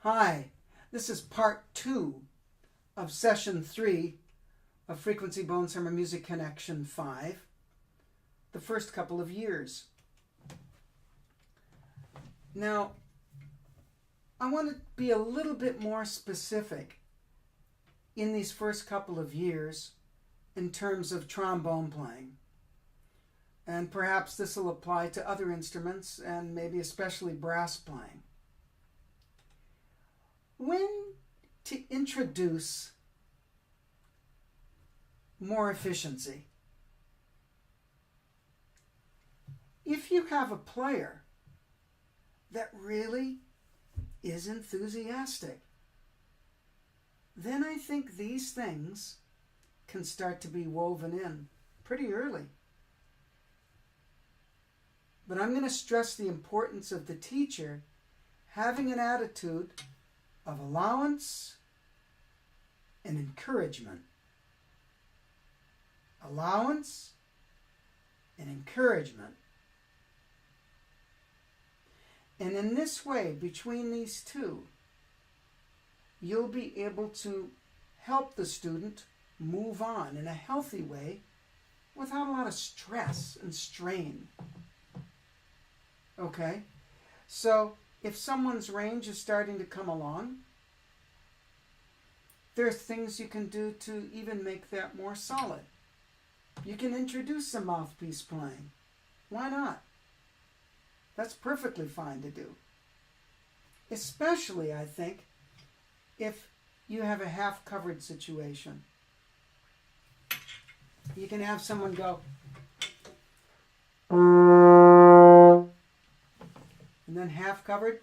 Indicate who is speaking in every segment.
Speaker 1: Hi, this is part 2 of session 3 of Frequency Bone Summer Music Connection 5, the first couple of years. Now, I want to be a little bit more specific in these first couple of years in terms of trombone playing. And perhaps this will apply to other instruments and maybe especially brass playing. When to introduce more efficiency? If you have a player that really is enthusiastic, then I think these things can start to be woven in pretty early. But I'm going to stress the importance of the teacher having an attitude of allowance and encouragement. Allowance and encouragement. And in this way, between these two, you'll be able to help the student move on in a healthy way without a lot of stress and strain. Okay? So, if someone's range is starting to come along, there's things you can do to even make that more solid. You can introduce some mouthpiece playing. Why not? That's perfectly fine to do. Especially, I think, if you have a half-covered situation. You can have someone go, and then half-covered,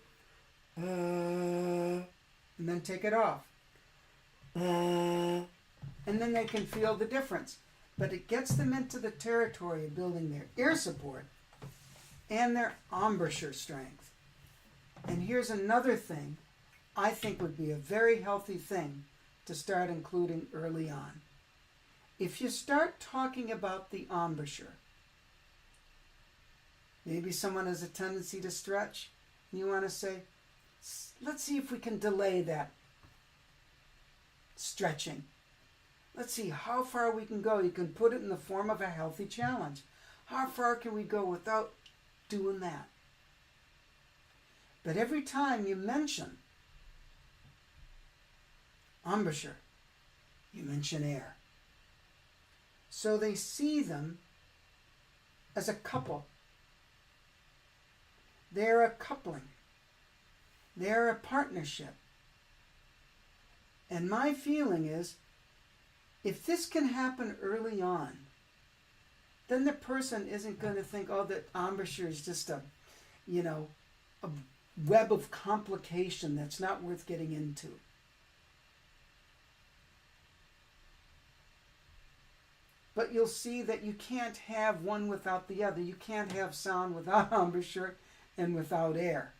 Speaker 1: and then take it off. And then they can feel the difference. But it gets them into the territory of building their ear support and their embouchure strength. And here's another thing I think would be a very healthy thing to start including early on. If you start talking about the embouchure, maybe someone has a tendency to stretch, and you want to say, let's see if we can delay that stretching. Let's see how far we can go. You can put it in the form of a healthy challenge. How far can we go without doing that? But every time you mention embouchure, you mention air. So they see them as a couple. They're a coupling. They're a partnership. And my feeling is, if this can happen early on, then the person isn't going to think, oh, that embouchure is just a web of complication that's not worth getting into. But you'll see that you can't have one without the other. You can't have sound without embouchure and without air.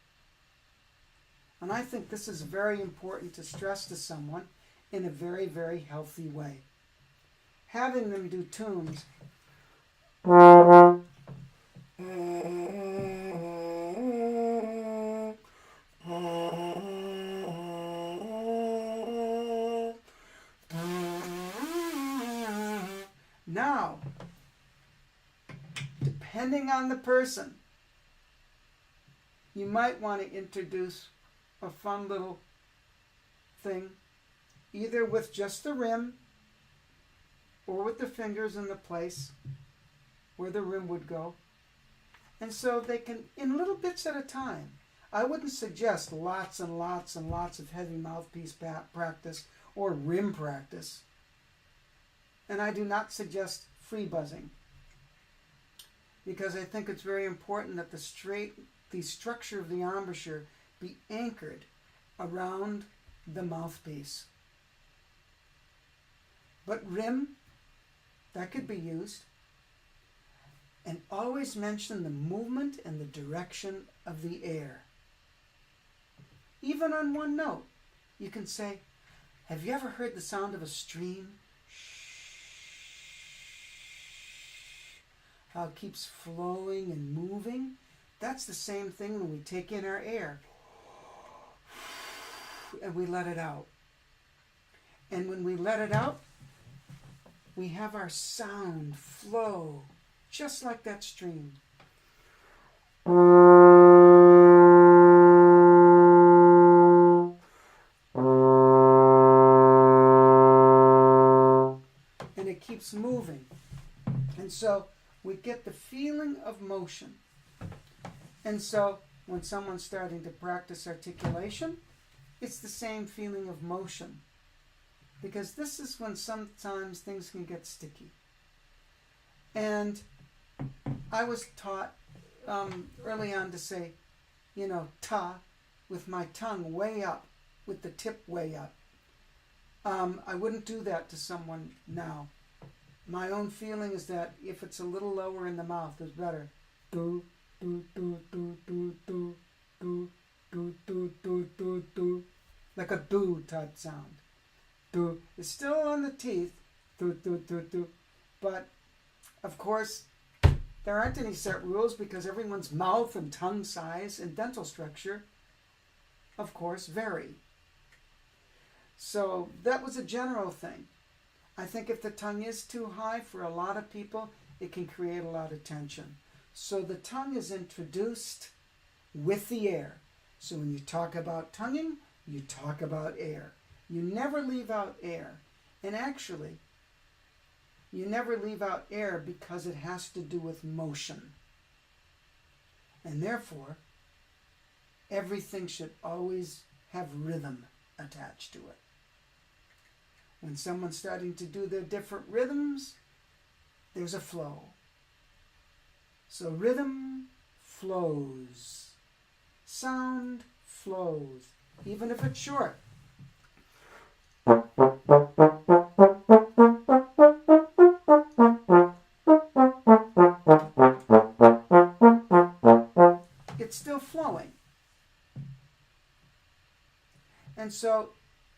Speaker 1: And I think this is very important to stress to someone in a very, very healthy way. Having them do tunes now, depending on the person, you might want to introduce a fun little thing, either with just the rim or with the fingers in the place where the rim would go. And so they can, in little bits at a time. I wouldn't suggest lots and lots and lots of heavy mouthpiece practice or rim practice. And I do not suggest free buzzing, because I think it's very important that the structure of the embouchure be anchored around the mouthpiece. But rim, that could be used. And always mention the movement and the direction of the air. Even on one note, you can say, have you ever heard the sound of a stream? How it keeps flowing and moving? That's the same thing when we take in our air. and we let it out. And when we let it out, we have our sound flow just like that stream. And it keeps moving. And so we get the feeling of motion. And so when someone's starting to practice articulation, it's the same feeling of motion. Because this is when sometimes things can get sticky. And I was taught early on to say, ta, with my tongue way up, with the tip way up. I wouldn't do that to someone now. My own feeling is that if it's a little lower in the mouth, it's better. Do, do, do, do, do, do, do, do, do, do, do, do. Like a do type sound. Do. It's still on the teeth. Do, do, do, do. But, of course, there aren't any set rules because everyone's mouth and tongue size and dental structure, of course, vary. So that was a general thing. I think if the tongue is too high for a lot of people, it can create a lot of tension. So the tongue is introduced with the air. So when you talk about tonguing, you talk about air. You never leave out air. And actually, you never leave out air because it has to do with motion. And therefore, everything should always have rhythm attached to it. When someone's starting to do their different rhythms, there's a flow. So rhythm flows. Sound flows, even if it's short. It's still flowing. And so,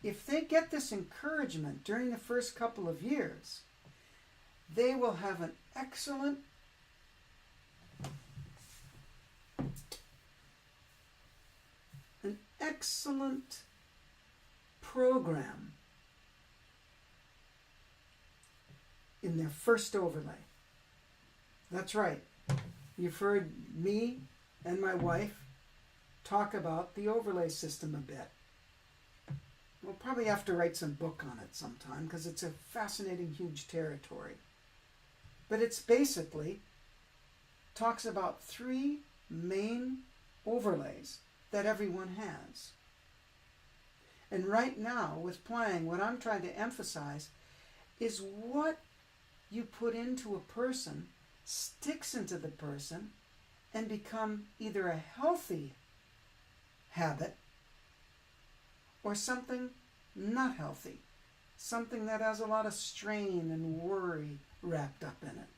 Speaker 1: if they get this encouragement during the first couple of years, they will have an excellent program in their first overlay. That's right. You've heard me and my wife talk about the overlay system a bit. We'll probably have to write some book on it sometime because it's a fascinating, huge territory. But it's basically talks about 3 main overlays that everyone has. And right now, with playing, what I'm trying to emphasize is what you put into a person sticks into the person and become either a healthy habit or something not healthy, something that has a lot of strain and worry wrapped up in it.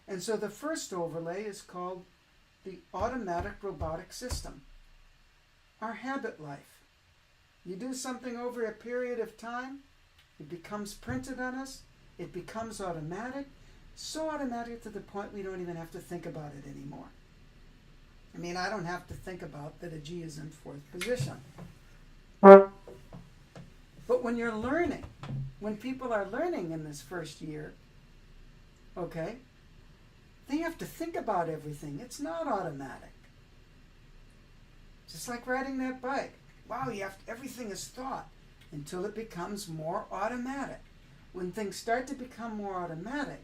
Speaker 1: And so the first overlay is called the automatic robotic system, our habit life. You do something over a period of time, it becomes printed on us, it becomes automatic, so automatic to the point we don't even have to think about it anymore. I mean, I don't have to think about that a G is in 4th position. But when you're learning, when people are learning in this first year, okay, they have to think about everything. It's not automatic. Just like riding that bike. Wow, everything is thought until it becomes more automatic. When things start to become more automatic,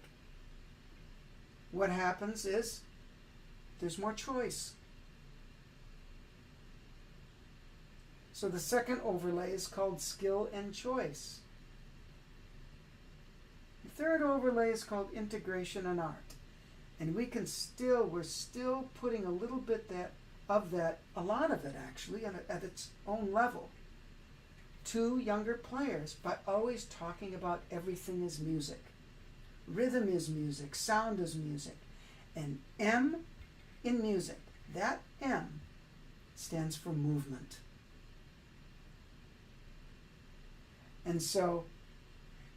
Speaker 1: what happens is there's more choice. So the second overlay is called skill and choice. The third overlay is called integration and art. And we're still putting a little bit of that, a lot of it actually, at its own level, to younger players by always talking about everything is music. Rhythm is music, sound is music. And M in music, that M stands for movement. And so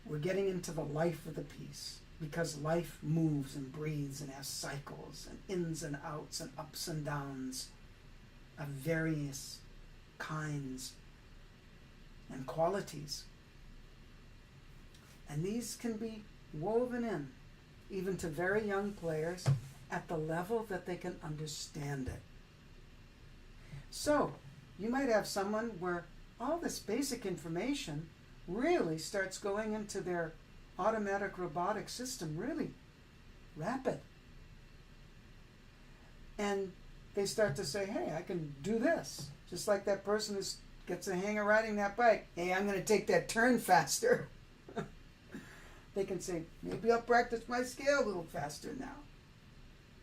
Speaker 1: we're getting into the life of the piece because life moves and breathes and has cycles and ins and outs and ups and downs of various kinds and qualities. And these can be woven in, even to very young players, at the level that they can understand it. So, you might have someone where all this basic information really starts going into their automatic robotic system really rapid. And they start to say, hey, I can do this. Just like that person who gets the hang of riding that bike. Hey, I'm going to take that turn faster. They can say, maybe I'll practice my scale a little faster now.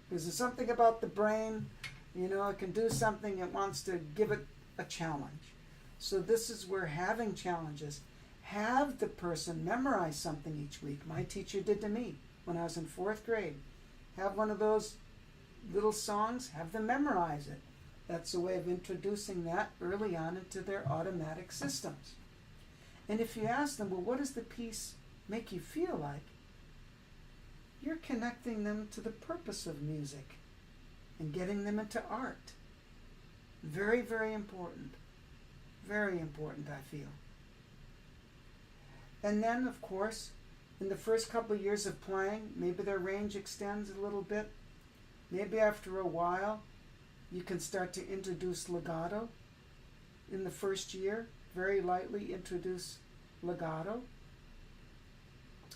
Speaker 1: Because there's something about the brain, it can do something, it wants to give it a challenge. So this is where having challenges, have the person memorize something each week. My teacher did to me when I was in 4th grade. Have one of those little songs, have them memorize it. That's a way of introducing that early on into their automatic systems. And if you ask them, well, what does the piece make you feel like? You're connecting them to the purpose of music and getting them into art. Very, very important. Very important, I feel. And then, of course, in the first couple of years of playing, maybe their range extends a little bit. Maybe after a while, you can start to introduce legato. In the first year, very lightly introduce legato.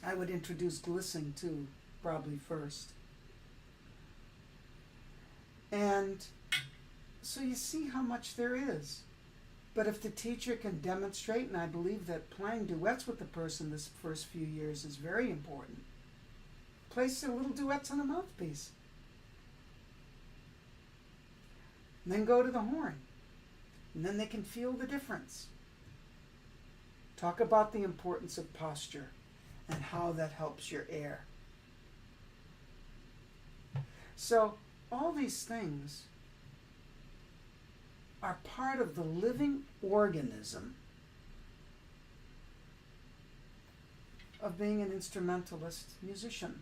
Speaker 1: I would introduce glissing too, probably first. And so you see how much there is. But if the teacher can demonstrate, and I believe that playing duets with the person this first few years is very important. Place their little duets on a mouthpiece. And then go to the horn. And then they can feel the difference. Talk about the importance of posture and how that helps your air. So all these things are part of the living organism of being an instrumentalist musician.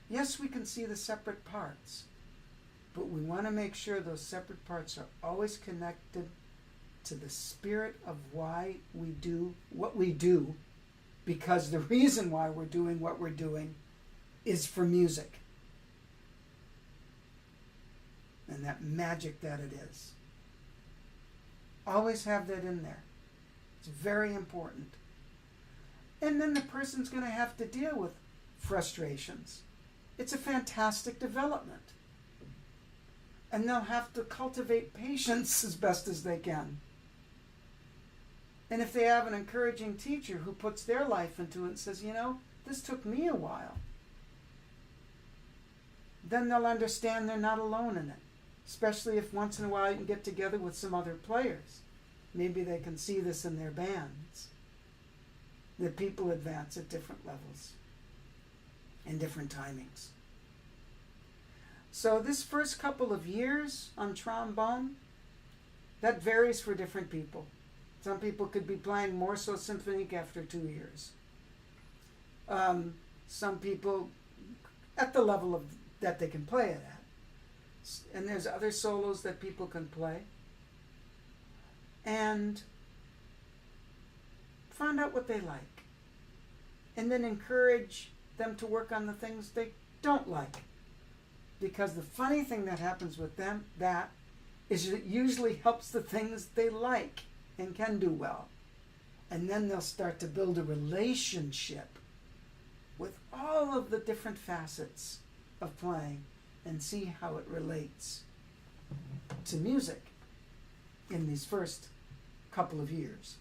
Speaker 1: Yes, we can see the separate parts, but we want to make sure those separate parts are always connected to the spirit of why we do what we do, because the reason why we're doing what we're doing is for music. And that magic that it is. Always have that in there. It's very important. And then the person's going to have to deal with frustrations. It's a fantastic development. And they'll have to cultivate patience as best as they can. And if they have an encouraging teacher who puts their life into it and says, this took me a while, then they'll understand they're not alone in it. Especially if once in a while you can get together with some other players. Maybe they can see this in their bands. That people advance at different levels and different timings. So this first couple of years on trombone, that varies for different people. Some people could be playing Morceau symphonique after 2 years. Some people at the level of that they can play it at. And there's other solos that people can play. And find out what they like. And then encourage them to work on the things they don't like. Because the funny thing that happens with them, that is it usually helps the things they like and can do well. And then they'll start to build a relationship with all of the different facets of playing and see how it relates to music in these first couple of years.